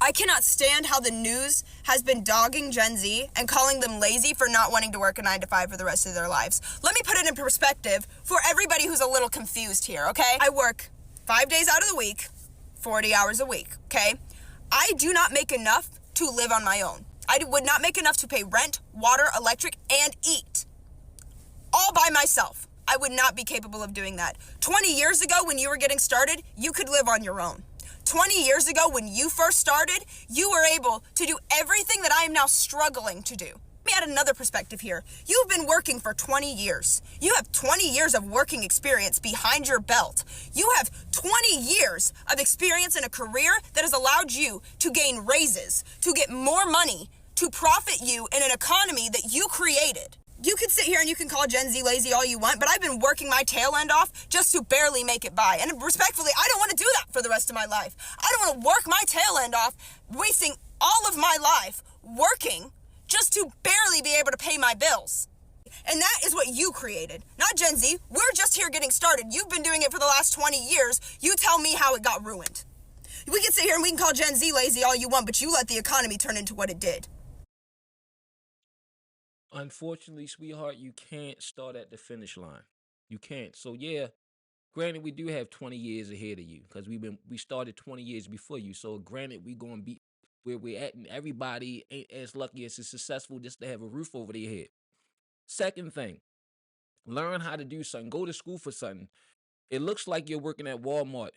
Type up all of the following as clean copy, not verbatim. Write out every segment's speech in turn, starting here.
I cannot stand how the news has been dogging Gen Z and calling them lazy for not wanting to work a 9 to 5 for the rest of their lives. Let me put it in perspective for everybody who's a little confused here, okay? I work 5 days out of the week, 40 hours a week, okay? I do not make enough to live on my own. I would not make enough to pay rent, water, electric, and eat. All by myself. I would not be capable of doing that. 20 years ago when you were getting started, you could live on your own. 20 years ago when you first started, you were able to do everything that I am now struggling to do. Let me add another perspective here. You've been working for 20 years. You have 20 years of working experience behind your belt. You have 20 years of experience in a career that has allowed you to gain raises, to get more money, to profit you in an economy that you created. You can sit here and you can call Gen Z lazy all you want, but I've been working my tail end off just to barely make it by. And respectfully, I don't want to do that for the rest of my life. I don't want to work my tail end off, wasting all of my life working just to barely be able to pay my bills. And that is what you created, not Gen Z. We're just here getting started. You've been doing it for the last 20 years. You tell me how it got ruined. We can sit here and we can call Gen Z lazy all you want, but you let the economy turn into what it did. Unfortunately, sweetheart, you can't start at the finish line. You can't. So yeah, granted, we do have 20 years ahead of you because we started 20 years before you. So granted, we gonna be where we're at, and everybody ain't as lucky as is successful just to have a roof over their head. Second thing, learn how to do something. Go to school for something. It looks like you're working at Walmart.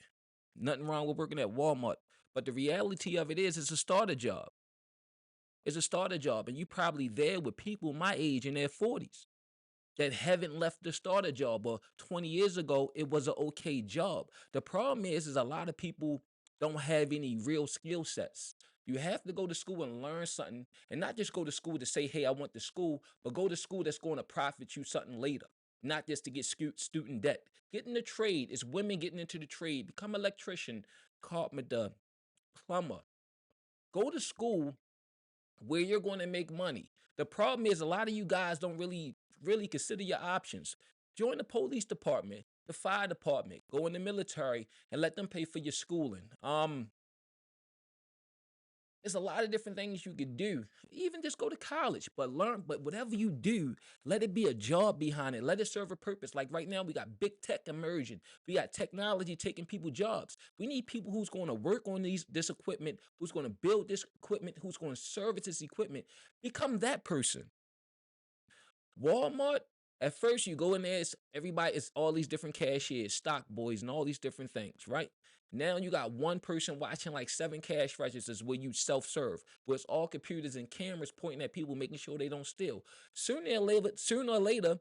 Nothing wrong with working at Walmart, but the reality of it is, it's a starter job. It's a starter job, and you probably there with people my age in their 40s that haven't left the starter job, or 20 years ago it was an okay job. The problem is a lot of people don't have any real skill sets. You have to go to school and learn something, and not just go to school to say, hey, I went to school, but go to school that's going to profit you something later, not just to get student debt. Get in the trade. It's women getting into the trade. Become an electrician, carpenter, plumber. Go to school where you're going to make money. The problem is a lot of you guys don't really consider your options. Join the police department, the fire department, go in the military, and let them pay for your schooling. There's a lot of different things you could do. Even just go to college, but learn. But whatever you do, let it be a job behind it. Let it serve a purpose. Like right now, we got big tech emerging. We got technology taking people jobs. We need people who's going to work on this equipment, who's going to build this equipment, who's going to service this equipment. Become that person. Walmart, at first you go in there, it's all these different cashiers, stock boys, and all these different things, right? Now you got one person watching like 7 cash registers where you self-serve, where it's all computers and cameras pointing at people, making sure they don't steal. Sooner or later,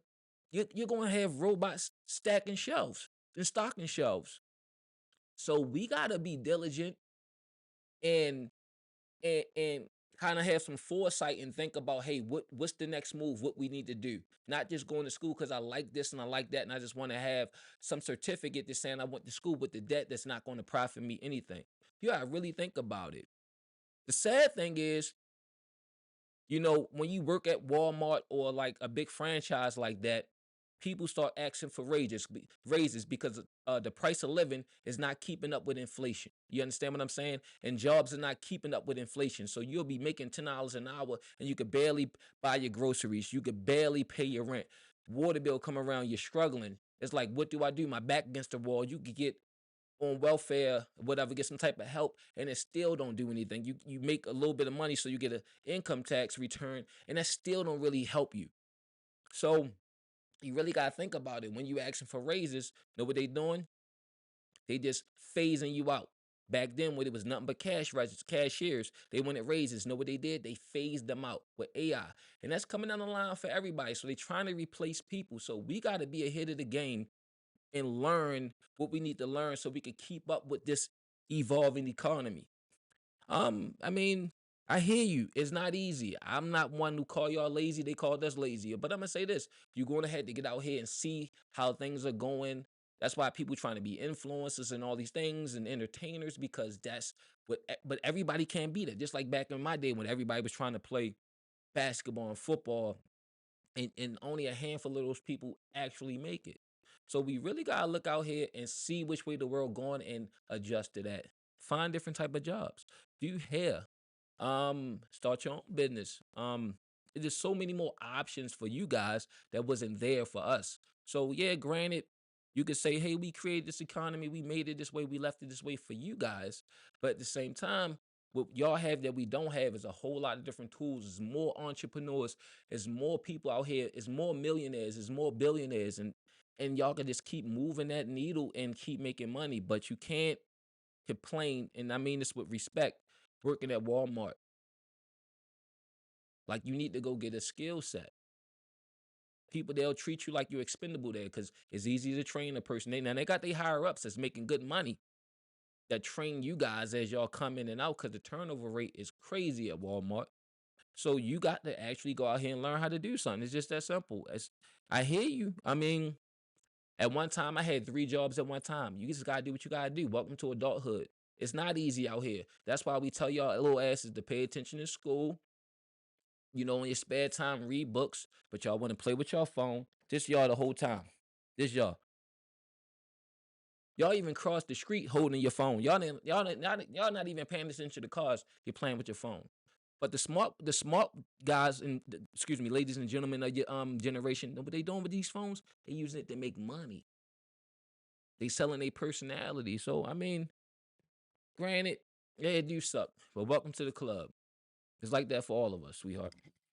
you're going to have robots stacking shelves and stocking shelves. So we gotta be diligent and and kind of have some foresight and think about, hey, what's the next move, what we need to do, not just going to school because I like this and I like that and I just want to have some certificate that's saying I went to school with the debt that's not going to profit me anything. You gotta really think about it. The sad thing is, when you work at Walmart or like a big franchise like that, people start asking for raises because the price of living is not keeping up with inflation. You understand what I'm saying? And jobs are not keeping up with inflation. So you'll be making $10 an hour and you could barely buy your groceries. You could barely pay your rent. Water bill come around, you're struggling. It's like, what do I do? My back against the wall. You could get on welfare, whatever, get some type of help, and it still don't do anything. You make a little bit of money, so you get an income tax return, and that still don't really help you. So you really gotta think about it. When you asking for raises, know what they doing? They just phasing you out. Back then, when it was nothing but cashiers, they wanted raises. Know what they did? They phased them out with AI, and that's coming down the line for everybody. So they trying to replace people. So we got to be ahead of the game and learn what we need to learn so we can keep up with this evolving economy. I mean, I hear you. It's not easy. I'm not one who call y'all lazy. They called us lazy. But I'm gonna say this: you're going to have to get out here and see how things are going. That's why people trying to be influencers and all these things and entertainers, because that's but everybody can't be that. Just like back in my day when everybody was trying to play basketball and football, and only a handful of those people actually make it. So we really gotta look out here and see which way the world going and adjust to that. Find different type of jobs. Do hair. Start your own business. There's so many more options for you guys that wasn't there for us. So yeah, granted, you could say, hey, we created this economy, we made it this way, we left it this way for you guys. But at the same time, what y'all have that we don't have is a whole lot of different tools. There's more entrepreneurs, there's more people out here, there's more millionaires, there's more billionaires, and y'all can just keep moving that needle and keep making money. But you can't complain, and I mean this with respect, working at Walmart. Like you need to go get a skill set. People, they'll treat you like you're expendable there because it's easy to train a person. Now they got their higher ups that's making good money that train you guys as y'all come in and out because the turnover rate is crazy at Walmart. So you got to actually go out here and learn how to do something. It's just that simple. I hear you. I mean, at one time I had 3 jobs at one time. You just gotta do what you gotta do. Welcome to adulthood. It's not easy out here. That's why we tell y'all little asses to pay attention in school. In your spare time, read books, but y'all want to play with your phone. This y'all the whole time. This y'all. Y'all even cross the street holding your phone. Y'all not even paying attention to the cars. You're playing with your phone. But the smart guys and excuse me, ladies and gentlemen of your generation, know what they doing with these phones? They using it to make money. They selling their personality. So I mean, granted, yeah, it do suck. But welcome to the club. It's like that for all of us, sweetheart.